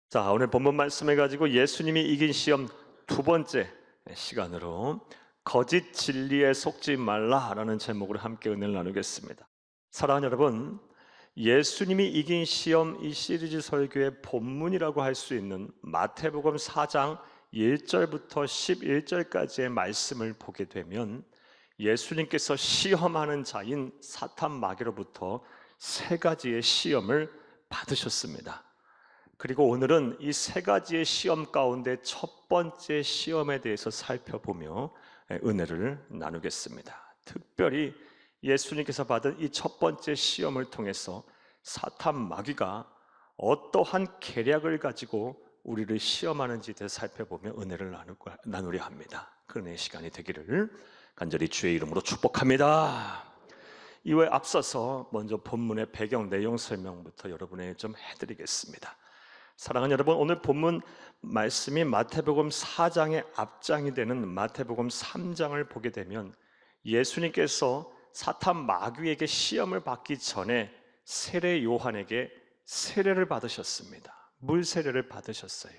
자, 오늘 본문 말씀을 가지고 예수님이 이긴 시험 두 번째 시간으로 거짓 진리에 속지 말라라는 제목으로 함께 은혜를 나누겠습니다. 사랑하는 여러분, 예수님이 이긴 시험 이 시리즈 설교의 본문이라고 할 수 있는 마태복음 4장 1절부터 11절까지의 말씀을 보게 되면 예수님께서 시험하는 자인 사탄 마귀로부터 세 가지의 시험을 받으셨습니다. 그리고 오늘은 이 세 가지의 시험 가운데 첫 번째 시험에 대해서 살펴보며 은혜를 나누겠습니다. 특별히 예수님께서 받은 이 첫 번째 시험을 통해서 사탄 마귀가 어떠한 계략을 가지고 우리를 시험하는지에 대해서 살펴보며 은혜를 나누려 합니다. 그 은혜의 시간이 되기를 간절히 주의 이름으로 축복합니다. 이외에 앞서서 먼저 본문의 배경 내용 설명부터 여러분에게 좀 해드리겠습니다. 사랑하는 여러분, 오늘 본문 말씀이 마태복음 4장의 앞장이 되는 마태복음 3장을 보게 되면 예수님께서 사탄 마귀에게 시험을 받기 전에 세례 요한에게 세례를 받으셨습니다. 물 세례를 받으셨어요.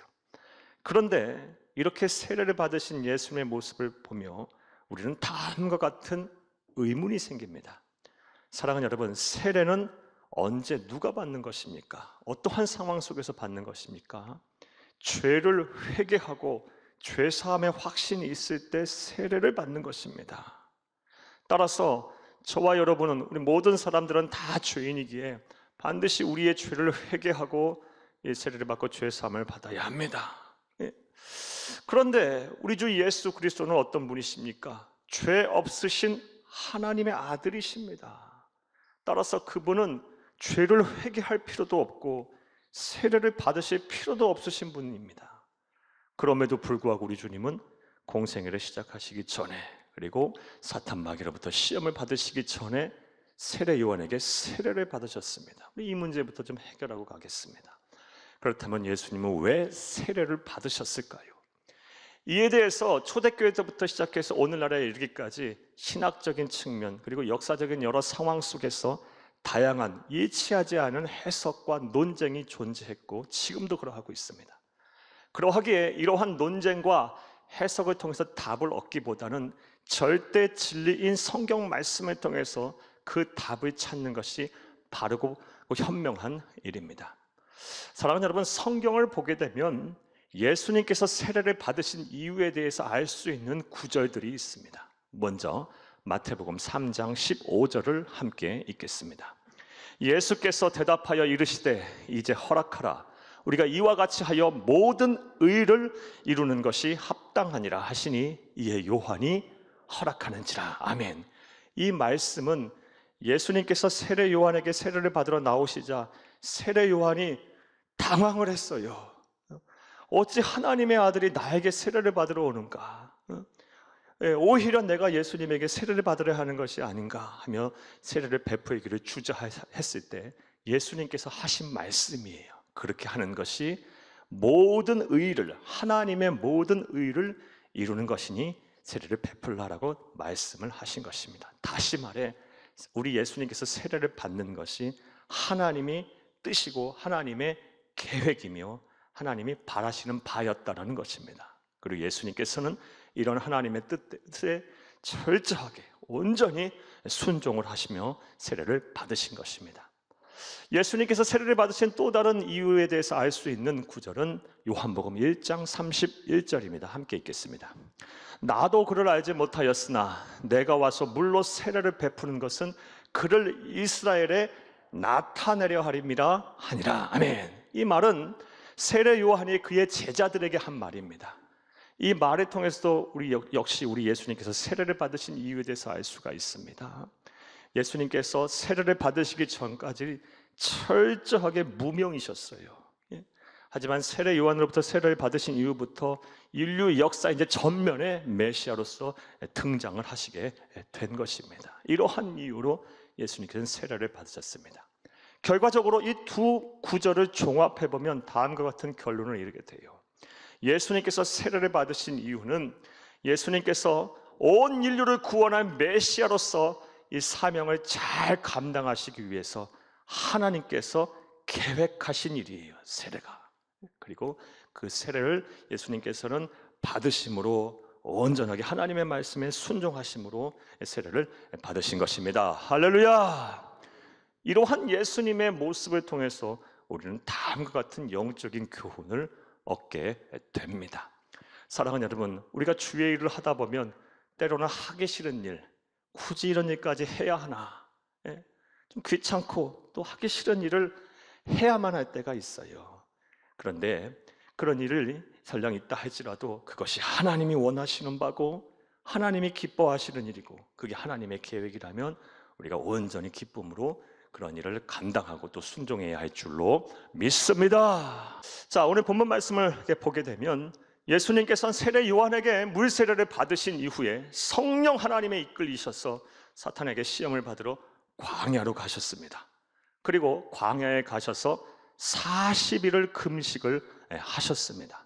그런데 이렇게 세례를 받으신 예수님의 모습을 보며 우리는 다음과 같은 의문이 생깁니다. 사랑하는 여러분, 세례는 언제 누가 받는 것입니까? 어떠한 상황 속에서 받는 것입니까? 죄를 회개하고 죄사함의 확신이 있을 때 세례를 받는 것입니다. 따라서 저와 여러분은, 우리 모든 사람들은 다 죄인이기에 반드시 우리의 죄를 회개하고 이 세례를 받고 죄사함을 받아야 합니다. 그런데 우리 주 예수 그리스도는 어떤 분이십니까? 죄 없으신 하나님의 아들이십니다. 따라서 그분은 죄를 회개할 필요도 없고 세례를 받으실 필요도 없으신 분입니다. 그럼에도 불구하고 우리 주님은 공생애를 시작하시기 전에, 그리고 사탄 마귀로부터 시험을 받으시기 전에 세례 요한에게 세례를 받으셨습니다. 이 문제부터 좀 해결하고 가겠습니다. 그렇다면 예수님은 왜 세례를 받으셨을까요? 이에 대해서 초대교회 때부터 시작해서 오늘날에 이르기까지 신학적인 측면 그리고 역사적인 여러 상황 속에서 다양한 예치하지 않은 해석과 논쟁이 존재했고 지금도 그러하고 있습니다. 그러하기에 이러한 논쟁과 해석을 통해서 답을 얻기보다는 절대 진리인 성경 말씀을 통해서 그 답을 찾는 것이 바르고 현명한 일입니다. 사랑하는 여러분, 성경을 보게 되면 예수님께서 세례를 받으신 이유에 대해서 알 수 있는 구절들이 있습니다. 먼저 마태복음 3장 15절을 함께 읽겠습니다. 예수께서 대답하여 이르시되 이제 허락하라. 우리가 이와 같이 하여 모든 의를 이루는 것이 합당하니라 하시니 이에 요한이 허락하는지라. 아멘. 이 말씀은 예수님께서 세례 요한에게 세례를 받으러 나오시자 세례 요한이 당황을 했어요. 어찌 하나님의 아들이 나에게 세례를 받으러 오는가? 오히려 내가 예수님에게 세례를 받으려 하는 것이 아닌가 하며 세례를 베푸기를 주저했을 때 예수님께서 하신 말씀이에요. 그렇게 하는 것이 모든 의를, 하나님의 모든 의를 이루는 것이니 세례를 베풀라라고 말씀을 하신 것입니다. 다시 말해 우리 예수님께서 세례를 받는 것이 하나님이 뜻이고 하나님의 계획이며 하나님이 바라시는 바였다라는 것입니다. 그리고 예수님께서는 이런 하나님의 뜻에 철저하게 온전히 순종을 하시며 세례를 받으신 것입니다. 예수님께서 세례를 받으신 또 다른 이유에 대해서 알 수 있는 구절은 요한복음 1장 31절입니다. 함께 읽겠습니다. 나도 그를 알지 못하였으나 내가 와서 물로 세례를 베푸는 것은 그를 이스라엘에 나타내려 하림이라 하니라. 아멘. 이 말은 세례 요한이 그의 제자들에게 한 말입니다. 이 말을 통해서도 역시 우리 예수님께서 세례를 받으신 이유에 대해서 알 수가 있습니다. 예수님께서 세례를 받으시기 전까지 철저하게 무명이셨어요. 하지만 세례 요한으로부터 세례를 받으신 이후부터 인류 역사 이제 전면에 메시아로서 등장을 하시게 된 것입니다. 이러한 이유로 예수님께서는 세례를 받으셨습니다. 결과적으로 이 두 구절을 종합해보면 다음과 같은 결론을 이루게 돼요. 예수님께서 세례를 받으신 이유는 예수님께서 온 인류를 구원할 메시아로서 이 사명을 잘 감당하시기 위해서 하나님께서 계획하신 일이에요. 세례가. 그리고 그 세례를 예수님께서는 받으심으로 온전하게 하나님의 말씀에 순종하심으로 세례를 받으신 것입니다. 할렐루야! 이러한 예수님의 모습을 통해서 우리는 다음과 같은 영적인 교훈을 얻게 됩니다. 사랑하는 여러분, 우리가 주의 일을 하다 보면 때로는 하기 싫은 일, 굳이 이런 일까지 해야 하나, 좀 귀찮고 또 하기 싫은 일을 해야만 할 때가 있어요. 그런데 그런 일을 설령 있다 할지라도 그것이 하나님이 원하시는 바고 하나님이 기뻐하시는 일이고 그게 하나님의 계획이라면 우리가 온전히 기쁨으로 그런 일을 감당하고 또 순종해야 할 줄로 믿습니다. 자, 오늘 본문 말씀을 보게 되면 예수님께서는 세례 요한에게 물 세례를 받으신 이후에 성령 하나님에 이끌리셔서 사탄에게 시험을 받으러 광야로 가셨습니다. 그리고 광야에 가셔서 40일을 금식을 하셨습니다.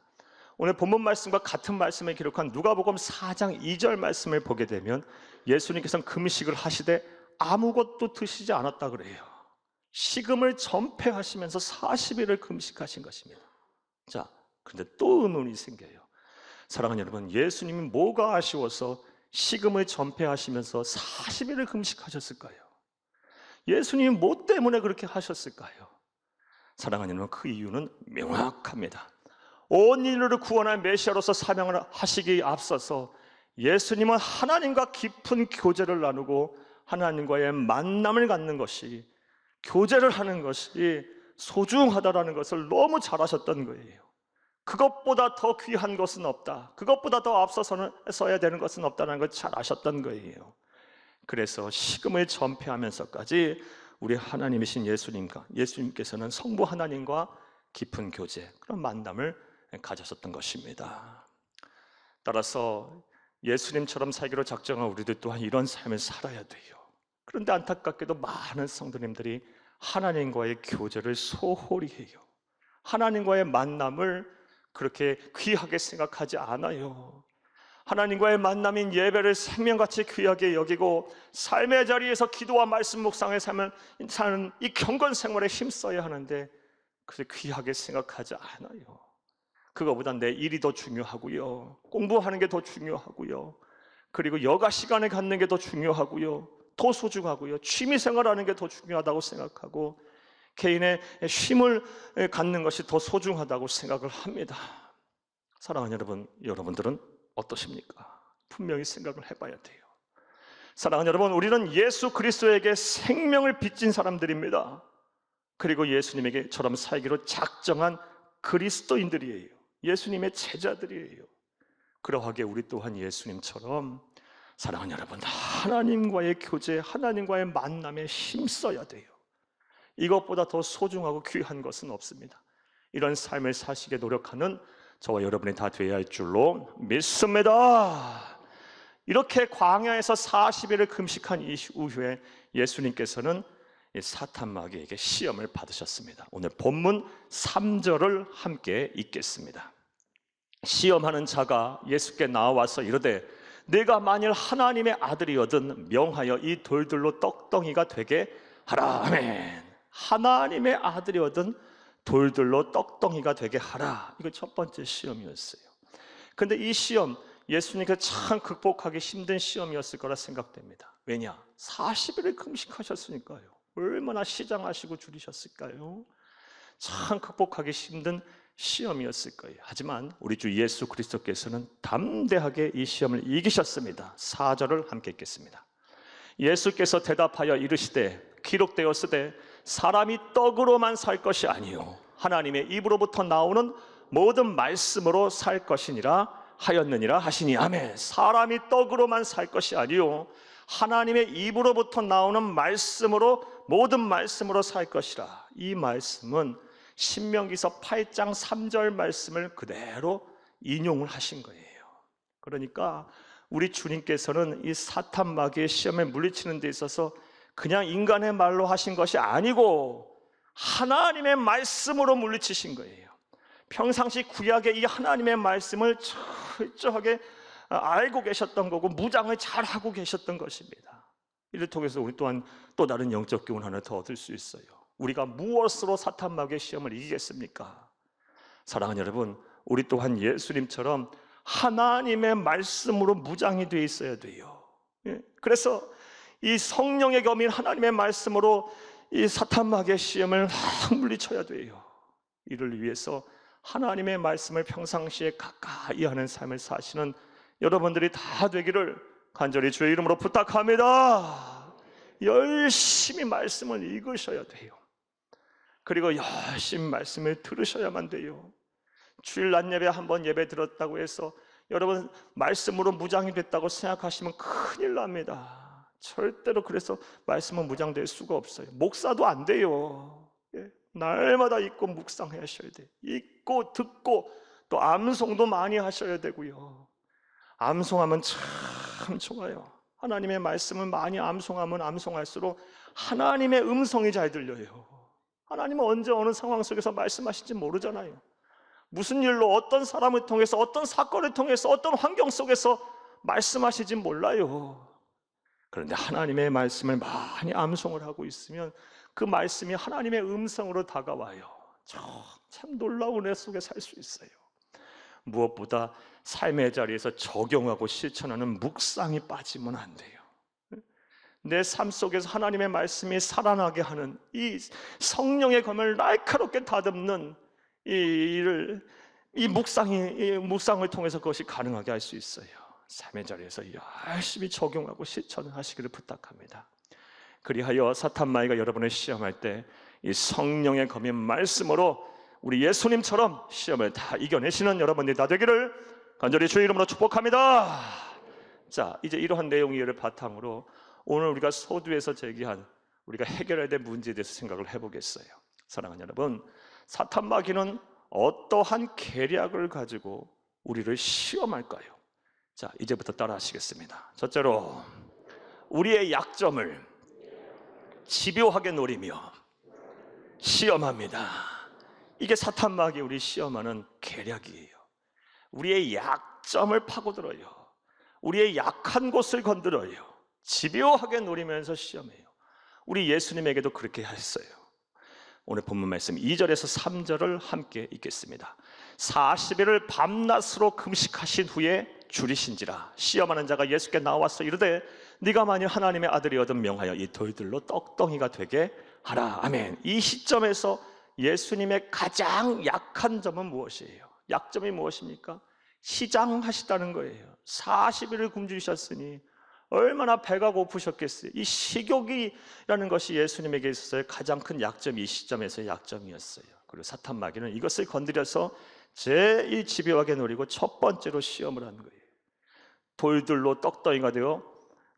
오늘 본문 말씀과 같은 말씀에 기록한 누가복음 4장 2절 말씀을 보게 되면 예수님께서는 금식을 하시되 아무것도 드시지 않았다 그래요. 식음을 전폐하시면서 40일을 금식하신 것입니다. 자, 그런데 또 의문이 생겨요. 사랑하는 여러분, 예수님이 뭐가 아쉬워서 식음을 전폐하시면서 40일을 금식하셨을까요? 예수님이 뭐 때문에 그렇게 하셨을까요? 사랑하는 여러분, 그 이유는 명확합니다. 온 인류를 구원할 메시아로서 사명을 하시기에 앞서서 예수님은 하나님과 깊은 교제를 나누고 하나님과의 만남을 갖는 것이, 교제를 하는 것이 소중하다라는 것을 너무 잘 아셨던 거예요. 그것보다 더 귀한 것은 없다, 그것보다 더 앞서서야 되는 것은 없다는 걸 잘 아셨던 거예요. 그래서 식음을 전폐하면서까지 우리 하나님이신 예수님께서는 성부 하나님과 깊은 교제, 그런 만남을 가졌었던 것입니다. 따라서 예수님처럼 살기로 작정한 우리들 또한 이런 삶을 살아야 돼요. 그런데 안타깝게도 많은 성도님들이 하나님과의 교제를 소홀히 해요. 하나님과의 만남을 그렇게 귀하게 생각하지 않아요. 하나님과의 만남인 예배를 생명같이 귀하게 여기고 삶의 자리에서 기도와 말씀 묵상에 사는 이 경건 생활에 힘써야 하는데 그렇게 귀하게 생각하지 않아요. 그거보다 내 일이 더 중요하고요, 공부하는 게 더 중요하고요, 그리고 여가 시간을 갖는 게 더 중요하고요, 더 소중하고요, 취미생활하는 게 더 중요하다고 생각하고 개인의 쉼을 갖는 것이 더 소중하다고 생각을 합니다. 사랑하는 여러분, 여러분들은 어떠십니까? 분명히 생각을 해봐야 돼요. 사랑하는 여러분, 우리는 예수 그리스도에게 생명을 빚진 사람들입니다. 그리고 예수님에게처럼 살기로 작정한 그리스도인들이에요. 예수님의 제자들이에요. 그러하게 우리 또한 예수님처럼 사랑하는 여러분, 하나님과의 교제, 하나님과의 만남에 힘써야 돼요. 이것보다 더 소중하고 귀한 것은 없습니다. 이런 삶을 사시게 노력하는 저와 여러분이 다 되어야 할 줄로 믿습니다. 이렇게 광야에서 40일을 금식한 이후에 예수님께서는 사탄 마귀에게 시험을 받으셨습니다. 오늘 본문 3절을 함께 읽겠습니다. 시험하는 자가 예수께 나와서 이르되 내가 만일 하나님의 아들이거든 명하여 이 돌들로 떡덩이가 되게 하라. 아멘. 하나님의 아들이거든 돌들로 떡덩이가 되게 하라. 이거 첫 번째 시험이었어요. 근데 이 시험, 예수님께서 참 극복하기 힘든 시험이었을 거라 생각됩니다. 왜냐? 40일을 금식하셨으니까요. 얼마나 시장하시고 줄이셨을까요? 참 극복하기 힘든 시험이었을 거예요. 하지만 우리 주 예수 그리스도께서는 담대하게 이 시험을 이기셨습니다. 4절을 함께 읽겠습니다. 예수께서 대답하여 이르시되 기록되었으되 사람이 떡으로만 살 것이 아니요 하나님의 입으로부터 나오는 모든 말씀으로 살 것이니라 하였느니라 하시니 아멘. 사람이 떡으로만 살 것이 아니요 하나님의 입으로부터 나오는 말씀으로, 모든 말씀으로 살 것이라. 이 말씀은 신명기서 8장 3절 말씀을 그대로 인용을 하신 거예요. 그러니까 우리 주님께서는 이 사탄 마귀의 시험에 물리치는 데 있어서 그냥 인간의 말로 하신 것이 아니고 하나님의 말씀으로 물리치신 거예요. 평상시 구약의 이 하나님의 말씀을 철저하게 알고 계셨던 거고 무장을 잘 하고 계셨던 것입니다. 이를 통해서 우리 또한 또 다른 영적 교훈 하나 더 얻을 수 있어요. 우리가 무엇으로 사탄 마귀의 시험을 이기겠습니까? 사랑하는 여러분, 우리 또한 예수님처럼 하나님의 말씀으로 무장이 되어 있어야 돼요. 그래서 이 성령의 검인 하나님의 말씀으로 이 사탄 마귀의 시험을 확 물리쳐야 돼요. 이를 위해서 하나님의 말씀을 평상시에 가까이 하는 삶을 사시는 여러분들이 다 되기를 간절히 주의 이름으로 부탁합니다. 열심히 말씀을 읽으셔야 돼요. 그리고 열심히 말씀을 들으셔야만 돼요. 주일 낮 예배 한번 예배 들었다고 해서 여러분 말씀으로 무장이 됐다고 생각하시면 큰일 납니다. 절대로 그래서 말씀은 무장될 수가 없어요. 목사도 안 돼요. 날마다 읽고 묵상하셔야 돼요. 읽고 듣고 또 암송도 많이 하셔야 되고요. 암송하면 참 좋아요. 하나님의 말씀을 많이 암송하면 암송할수록 하나님의 음성이 잘 들려요. 하나님은 언제 어느 상황 속에서 말씀하실지 모르잖아요. 무슨 일로 어떤 사람을 통해서 어떤 사건을 통해서 어떤 환경 속에서 말씀하실지 몰라요. 그런데 하나님의 말씀을 많이 암송을 하고 있으면 그 말씀이 하나님의 음성으로 다가와요. 참 놀라운 애 속에 살 수 있어요. 무엇보다 삶의 자리에서 적용하고 실천하는 묵상이 빠지면 안 돼요. 내 삶 속에서 하나님의 말씀이 살아나게 하는 이 성령의 검을 날카롭게 다듬는 이 묵상을 통해서 그것이 가능하게 할 수 있어요. 삶의 자리에서 열심히 적용하고 실천을 하시기를 부탁합니다. 그리하여 사탄 마귀가 여러분을 시험할 때 이 성령의 검인 말씀으로 우리 예수님처럼 시험을 다 이겨내시는 여러분들이 다 되기를 간절히 주의 이름으로 축복합니다. 자, 이제 이러한 내용을 바탕으로 오늘 우리가 소두에서 제기한 우리가 해결해야 될 문제에 대해서 생각을 해보겠어요. 사랑하는 여러분, 사탄 마귀는 어떠한 계략을 가지고 우리를 시험할까요? 자, 이제부터 따라 하시겠습니다. 첫째로 우리의 약점을 집요하게 노리며 시험합니다. 이게 사탄 마귀 우리 시험하는 계략이에요. 우리의 약점을 파고들어요. 우리의 약한 곳을 건드려요. 집요하게 노리면서 시험해요. 우리 예수님에게도 그렇게 했어요. 오늘 본문 말씀 2절에서 3절을 함께 읽겠습니다. 40일을 밤낮으로 금식하신 후에 줄이신지라 시험하는 자가 예수께 나와서 이르되 네가 만일 하나님의 아들이거든 명하여 이 돌들로 떡덩이가 되게 하라. 아멘. 이 시점에서 예수님의 가장 약한 점은 무엇이에요? 약점이 무엇입니까? 시장하시다는 거예요. 40일을 굶주리셨으니 얼마나 배가 고프셨겠어요. 이 식욕이라는 것이 예수님에게 있어서의 가장 큰 약점이 이 시점에서의 약점이었어요. 그리고 사탄 마귀는 이것을 건드려서 제일 집요하게 노리고 첫 번째로 시험을 한 거예요. 돌들로 떡덩이가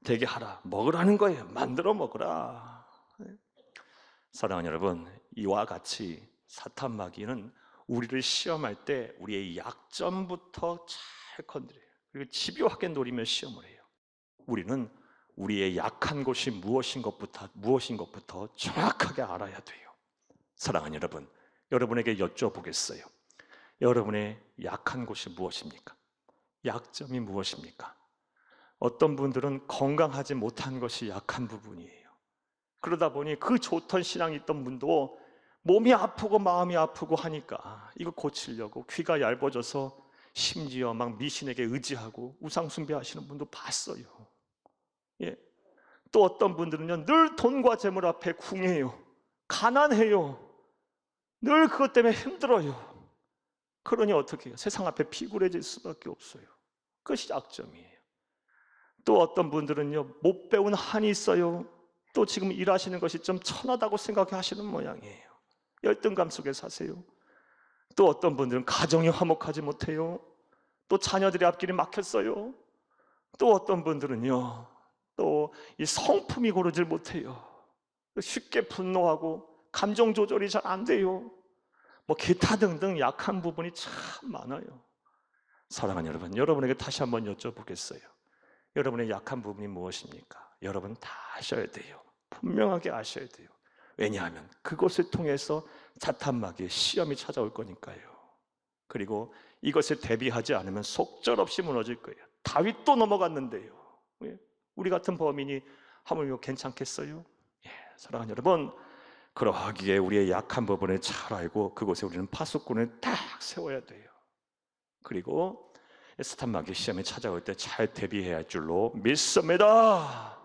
되게 하라. 먹으라는 거예요. 만들어 먹으라. 사랑하는 여러분, 이와 같이 사탄 마귀는 우리를 시험할 때 우리의 약점부터 잘 건드려요. 그리고 집요하게 노리며 시험을 해요. 우리는 우리의 약한 곳이 무엇인 것부터 정확하게 알아야 돼요. 사랑하는 여러분, 여러분에게 여쭤보겠어요. 여러분의 약한 곳이 무엇입니까? 약점이 무엇입니까? 어떤 분들은 건강하지 못한 것이 약한 부분이에요. 그러다 보니 그 좋던 신앙이 있던 분도 몸이 아프고 마음이 아프고 하니까 이거 고치려고 귀가 얇아져서 심지어 막 미신에게 의지하고 우상 숭배하시는 분도 봤어요. 예. 또 어떤 분들은요, 늘 돈과 재물 앞에 궁해요. 가난해요. 늘 그것 때문에 힘들어요. 그러니 어떻게 해요? 세상 앞에 비굴해질 수밖에 없어요. 그것이 약점이에요. 또 어떤 분들은요, 못 배운 한이 있어요. 또 지금 일하시는 것이 좀 천하다고 생각하시는 모양이에요. 열등감 속에 사세요. 또 어떤 분들은 가정이 화목하지 못해요. 또 자녀들의 앞길이 막혔어요. 또 어떤 분들은요, 또 이 성품이 고르질 못해요. 쉽게 분노하고 감정 조절이 잘 안 돼요. 뭐 기타 등등 약한 부분이 참 많아요. 사랑하는 여러분, 여러분에게 다시 한번 여쭤보겠어요. 여러분의 약한 부분이 무엇입니까? 여러분 다 아셔야 돼요. 분명하게 아셔야 돼요. 왜냐하면 그것을 통해서 사탄 마귀의 시험이 찾아올 거니까요. 그리고 이것에 대비하지 않으면 속절없이 무너질 거예요. 다윗도 넘어갔는데요. 우리 같은 범인이 하물며 괜찮겠어요? 예, 사랑하는 여러분, 그러하기에 우리의 약한 부분을 잘 알고 그곳에 우리는 파수꾼을 딱 세워야 돼요. 그리고 사탄 마귀 시험이 찾아올 때 잘 대비해야 할 줄로 믿습니다.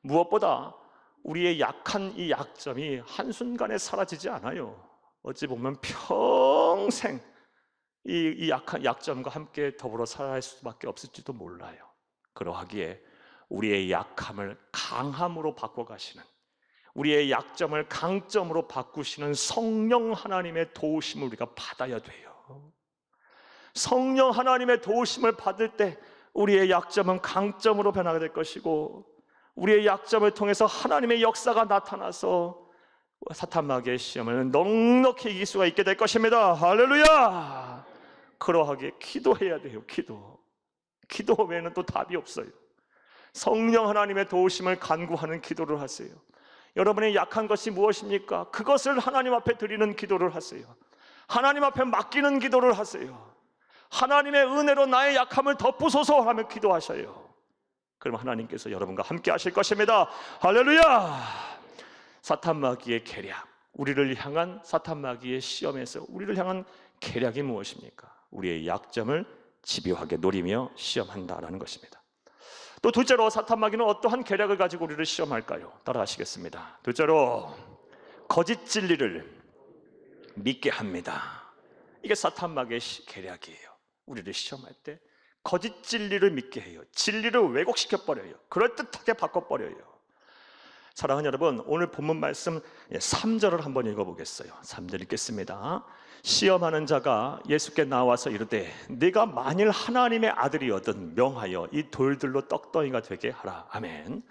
무엇보다 우리의 약한 이 약점이 한순간에 사라지지 않아요. 어찌 보면 평생 이 약한 약점과 함께 더불어 살아갈 수밖에 없을지도 몰라요. 그러하기에 우리의 약함을 강함으로 바꿔가시는, 우리의 약점을 강점으로 바꾸시는 성령 하나님의 도우심을 우리가 받아야 돼요. 성령 하나님의 도우심을 받을 때 우리의 약점은 강점으로 변하게 될 것이고, 우리의 약점을 통해서 하나님의 역사가 나타나서 사탄 마귀의 시험을 넉넉히 이길 수가 있게 될 것입니다. 할렐루야! 그러하기에 기도해야 돼요. 기도 외에는 또 답이 없어요. 성령 하나님의 도우심을 간구하는 기도를 하세요. 여러분의 약한 것이 무엇입니까? 그것을 하나님 앞에 드리는 기도를 하세요. 하나님 앞에 맡기는 기도를 하세요. 하나님의 은혜로 나의 약함을 덮으소서 하며 기도하셔요. 그럼 하나님께서 여러분과 함께 하실 것입니다. 할렐루야! 사탄 마귀의 계략, 우리를 향한 사탄 마귀의 시험에서 우리를 향한 계략이 무엇입니까? 우리의 약점을 집요하게 노리며 시험한다라는 것입니다. 또 둘째로 사탄 마귀는 어떠한 계략을 가지고 우리를 시험할까요? 따라하시겠습니다. 둘째로 거짓 진리를 믿게 합니다. 이게 사탄 마귀의 계략이에요. 우리를 시험할 때 거짓 진리를 믿게 해요. 진리를 왜곡시켜 버려요. 그럴듯하게 바꿔 버려요. 사랑하는 여러분, 오늘 본문 말씀 3절을 한번 읽어보겠어요. 3절 읽겠습니다. 시험하는 자가 예수께 나와서 이르되 네가 만일 하나님의 아들이거든 명하여 이 돌들로 떡덩이가 되게 하라. 아멘.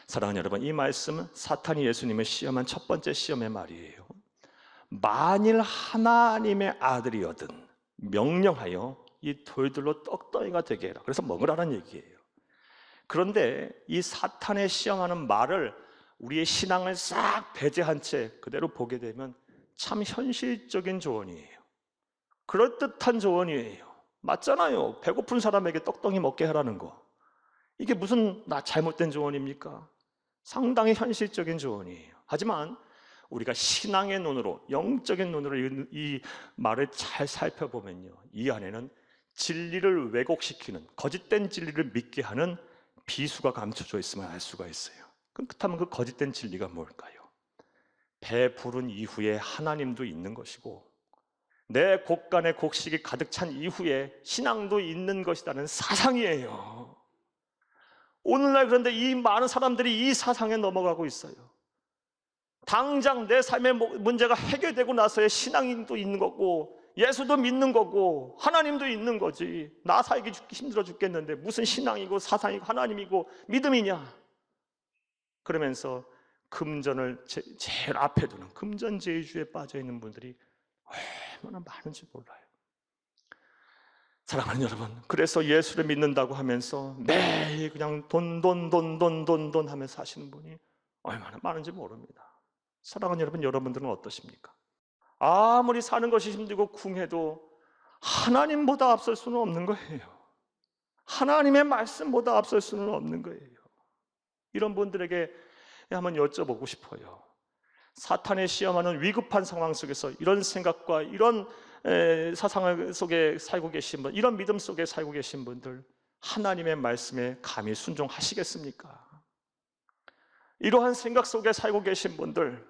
사랑하는 여러분, 이 말씀은 사탄이 예수님을 시험한 첫 번째 시험의 말이에요. 만일 하나님의 아들이거든 명령하여 이 돌들로 떡덩이가 되게 해라. 그래서 먹으라는 얘기예요. 그런데 이 사탄의 시험하는 말을 우리의 신앙을 싹 배제한 채 그대로 보게 되면 참 현실적인 조언이에요. 그럴듯한 조언이에요. 맞잖아요. 배고픈 사람에게 떡덩이 먹게 하라는 거. 이게 무슨 잘못된 조언입니까? 상당히 현실적인 조언이에요. 하지만 우리가 신앙의 눈으로, 영적인 눈으로 이 말을 잘 살펴보면요, 이 안에는 진리를 왜곡시키는, 거짓된 진리를 믿게 하는 비수가 감춰져 있음을 알 수가 있어요. 그렇다면 그 거짓된 진리가 뭘까요? 배 부른 이후에 하나님도 있는 것이고 내 곡간에 곡식이 가득 찬 이후에 신앙도 있는 것이라는 사상이에요. 오늘날 그런데 이 많은 사람들이 이 사상에 넘어가고 있어요. 당장 내 삶의 문제가 해결되고 나서의 신앙도 있는 거고 예수도 믿는 거고 하나님도 있는 거지. 나 살기 힘들어 죽겠는데 무슨 신앙이고 사상이고 하나님이고 믿음이냐. 그러면서 금전을 제일 앞에 두는 금전제주에 빠져 있는 분들이 얼마나 많은지 몰라요. 사랑하는 여러분, 그래서 예수를 믿는다고 하면서 매일 그냥 돈 하면서 사시는 분이 얼마나 많은지 모릅니다. 사랑하는 여러분, 여러분들은 어떠십니까? 아무리 사는 것이 힘들고 궁해도 하나님보다 앞설 수는 없는 거예요. 하나님의 말씀보다 앞설 수는 없는 거예요. 이런 분들에게 한번 여쭤보고 싶어요. 사탄의 시험하는 위급한 상황 속에서 이런 생각과 이런 사상 속에 살고 계신 분, 이런 믿음 속에 살고 계신 분들, 하나님의 말씀에 감히 순종하시겠습니까? 이러한 생각 속에 살고 계신 분들,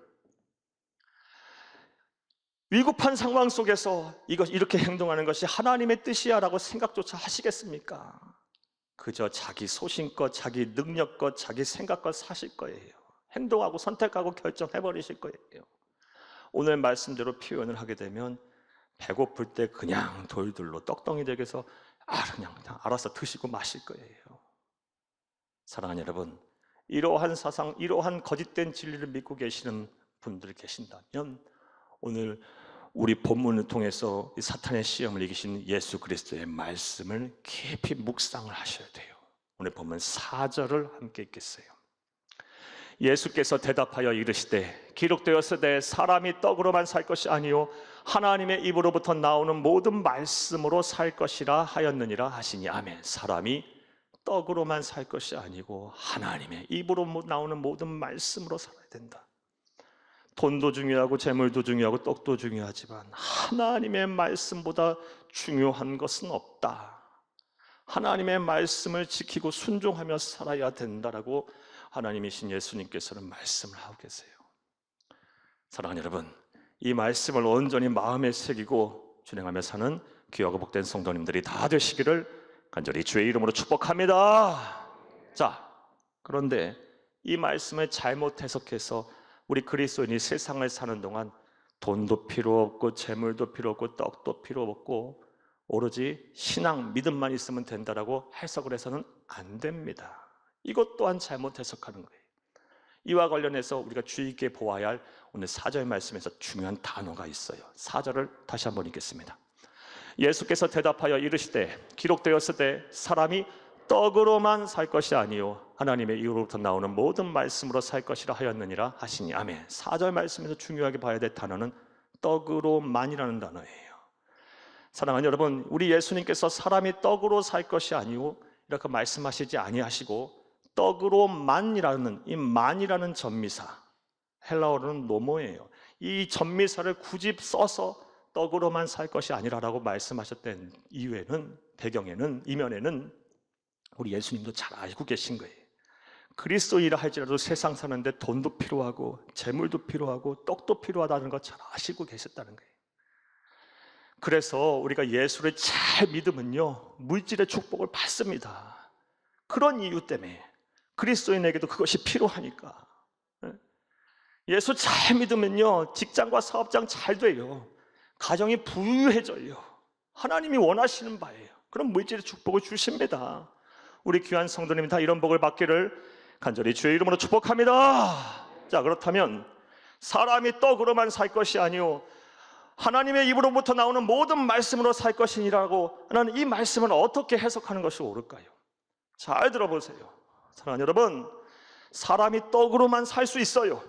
위급한 상황 속에서 이렇게 행동하는 것이 하나님의 뜻이야라고 생각조차 하시겠습니까? 그저 자기 소신껏, 자기 능력껏, 자기 생각껏 사실 거예요. 행동하고 선택하고 결정해버리실 거예요. 오늘 말씀대로 표현을 하게 되면 배고플 때 그냥 돌들로 떡덩이 되게 해서 그냥 알아서 드시고 마실 거예요. 사랑하는 여러분, 이러한 사상, 이러한 거짓된 진리를 믿고 계시는 분들 계신다면 오늘 우리 본문을 통해서 이 사탄의 시험을 이기신 예수 그리스도의 말씀을 깊이 묵상을 하셔야 돼요. 오늘 본문 4절을 함께 읽겠어요. 예수께서 대답하여 이르시되 기록되었으되 사람이 떡으로만 살 것이 아니요 하나님의 입으로부터 나오는 모든 말씀으로 살 것이라 하였느니라 하시니 아멘. 사람이 떡으로만 살 것이 아니고 하나님의 입으로 나오는 모든 말씀으로 살아야 된다. 돈도 중요하고 재물도 중요하고 떡도 중요하지만 하나님의 말씀보다 중요한 것은 없다. 하나님의 말씀을 지키고 순종하며 살아야 된다라고 하나님이신 예수님께서는 말씀을 하고 계세요. 사랑하는 여러분, 이 말씀을 온전히 마음에 새기고 준행하며 사는 귀하고 복된 성도님들이 다 되시기를 간절히 주의 이름으로 축복합니다. 자, 그런데 이 말씀을 잘못 해석해서 우리 그리스도인이 세상을 사는 동안 돈도 필요 없고 재물도 필요 없고 떡도 필요 없고 오로지 신앙, 믿음만 있으면 된다라고 해석을 해서는 안 됩니다. 이것 또한 잘못 해석하는 거예요. 이와 관련해서 우리가 주의 깊게 보아야 할 오늘 4절 말씀에서 중요한 단어가 있어요. 4절을 다시 한번 읽겠습니다. 예수께서 대답하여 이르시되 기록되었으되 사람이 떡으로만 살 것이 아니요 하나님의 입으로부터 나오는 모든 말씀으로 살 것이라 하였느니라 하시니 아멘. 4절 말씀에서 중요하게 봐야 될 단어는 떡으로만이라는 단어예요. 사랑하는 여러분, 우리 예수님께서 사람이 떡으로 살 것이 아니요 이렇게 말씀하시지 아니하시고 떡으로만이라는 이 만이라는 전미사, 헬라어로는 노모예요. 이 전미사를 굳이 써서 떡으로만 살 것이 아니라라고 말씀하셨던 이유에는, 배경에는, 이면에는 우리 예수님도 잘 알고 계신 거예요. 그리스도인이라 할지라도 세상 사는데 돈도 필요하고 재물도 필요하고 떡도 필요하다는 거 잘 아시고 계셨다는 거예요. 그래서 우리가 예수를 잘 믿으면요 물질의 축복을 받습니다. 그런 이유 때문에 그리스도인에게도 그것이 필요하니까. 예수 잘 믿으면요 직장과 사업장 잘 돼요. 가정이 부유해져요. 하나님이 원하시는 바예요. 그럼 물질의 축복을 주십니다. 우리 귀한 성도님이 다 이런 복을 받기를 간절히 주의 이름으로 축복합니다. 자, 그렇다면 사람이 떡으로만 살 것이 아니오 하나님의 입으로부터 나오는 모든 말씀으로 살 것이니라고 하는 이 말씀을 어떻게 해석하는 것이 옳을까요? 잘 들어보세요. 사랑하는 여러분, 사람이 떡으로만 살 수 있어요.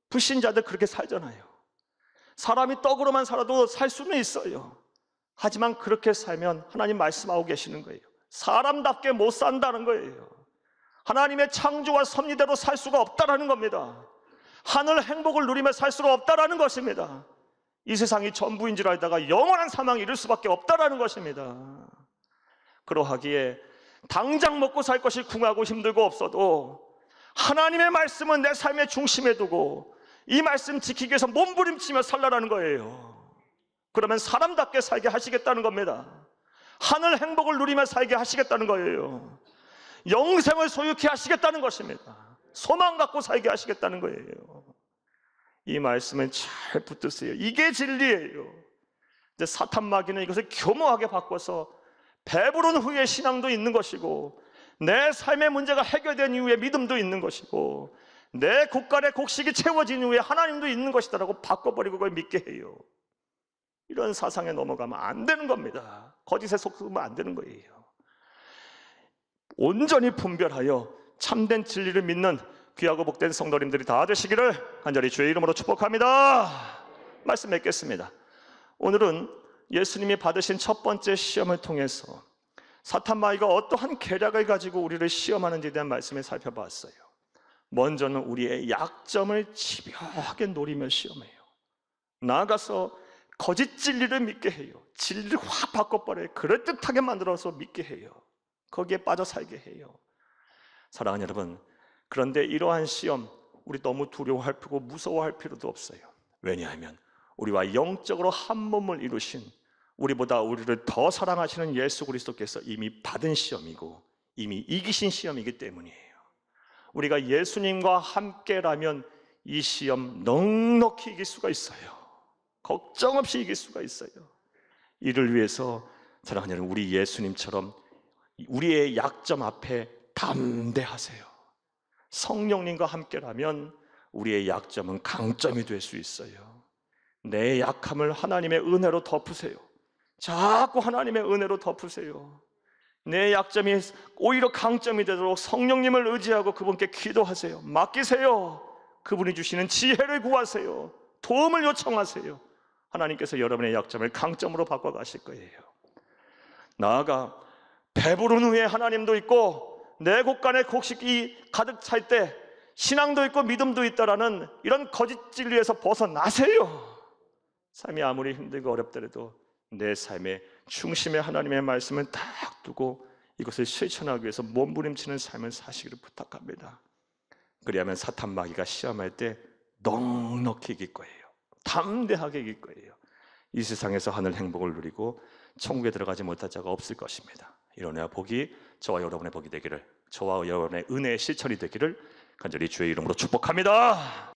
불신자들 그렇게 살잖아요. 사람이 떡으로만 살아도 살 수는 있어요. 하지만 그렇게 살면 하나님 말씀하고 계시는 거예요. 사람답게 못 산다는 거예요. 하나님의 창조와 섭리대로 살 수가 없다라는 겁니다. 하늘 행복을 누리며 살 수가 없다라는 것입니다. 이 세상이 전부인 줄 알다가 영원한 사망에 이를 수밖에 없다라는 것입니다. 그러하기에 당장 먹고 살 것이 궁하고 힘들고 없어도 하나님의 말씀은 내 삶의 중심에 두고 이 말씀 지키기 위해서 몸부림치며 살라라는 거예요. 그러면 사람답게 살게 하시겠다는 겁니다. 하늘 행복을 누리며 살게 하시겠다는 거예요. 영생을 소유케 하시겠다는 것입니다. 소망 갖고 살게 하시겠다는 거예요. 이 말씀은 잘 붙드세요. 이게 진리예요. 근데 사탄 마귀는 이것을 교묘하게 바꿔서 배부른 후에 신앙도 있는 것이고 내 삶의 문제가 해결된 이후에 믿음도 있는 것이고 내 곳간의 곡식이 채워진 이후에 하나님도 있는 것이다라고 바꿔버리고 그걸 믿게 해요. 이런 사상에 넘어가면 안 되는 겁니다. 거짓에 속으면 안 되는 거예요. 온전히 분별하여 참된 진리를 믿는 귀하고 복된 성도님들이 다 되시기를 간절히 주의 이름으로 축복합니다. 말씀 맺겠습니다. 오늘은 예수님이 받으신 첫 번째 시험을 통해서 사탄 마귀가 어떠한 계략을 가지고 우리를 시험하는지에 대한 말씀을 살펴봤어요. 먼저는 우리의 약점을 집요하게 노리며 시험해요. 나아가서 거짓 진리를 믿게 해요. 진리를 확 바꿔버려요. 그럴듯하게 만들어서 믿게 해요. 거기에 빠져 살게 해요. 사랑하는 여러분, 그런데 이러한 시험 우리 너무 두려워할 필요 무서워할 필요도 없어요. 왜냐하면 우리와 영적으로 한 몸을 이루신 우리보다 우리를 더 사랑하시는 예수 그리스도께서 이미 받은 시험이고 이미 이기신 시험이기 때문이에요. 우리가 예수님과 함께라면 이 시험 넉넉히 이길 수가 있어요. 걱정 없이 이길 수가 있어요. 이를 위해서 사랑하는 여러분, 우리 예수님처럼 우리의 약점 앞에 담대하세요. 성령님과 함께라면 우리의 약점은 강점이 될 수 있어요. 내 약함을 하나님의 은혜로 덮으세요. 자꾸 하나님의 은혜로 덮으세요. 내 약점이 오히려 강점이 되도록 성령님을 의지하고 그분께 기도하세요. 맡기세요. 그분이 주시는 지혜를 구하세요. 도움을 요청하세요. 하나님께서 여러분의 약점을 강점으로 바꿔가실 거예요. 나아가 배부른 후에 하나님도 있고 내 곳간에 곡식이 가득 찰 때 신앙도 있고 믿음도 있다라는 이런 거짓 진리에서 벗어나세요. 삶이 아무리 힘들고 어렵더라도 내 삶의 중심에 하나님의 말씀을 딱 두고 이것을 실천하기 위해서 몸부림치는 삶을 사시기를 부탁합니다. 그리하면 사탄 마귀가 시험할 때 넉넉히 이길 거예요. 담대하게 이길 거예요. 이 세상에서 하늘 행복을 누리고 천국에 들어가지 못할 자가 없을 것입니다. 이런 은혜와 복이 저와 여러분의 복이 되기를, 저와 여러분의 은혜의 실천이 되기를 간절히 주의 이름으로 축복합니다.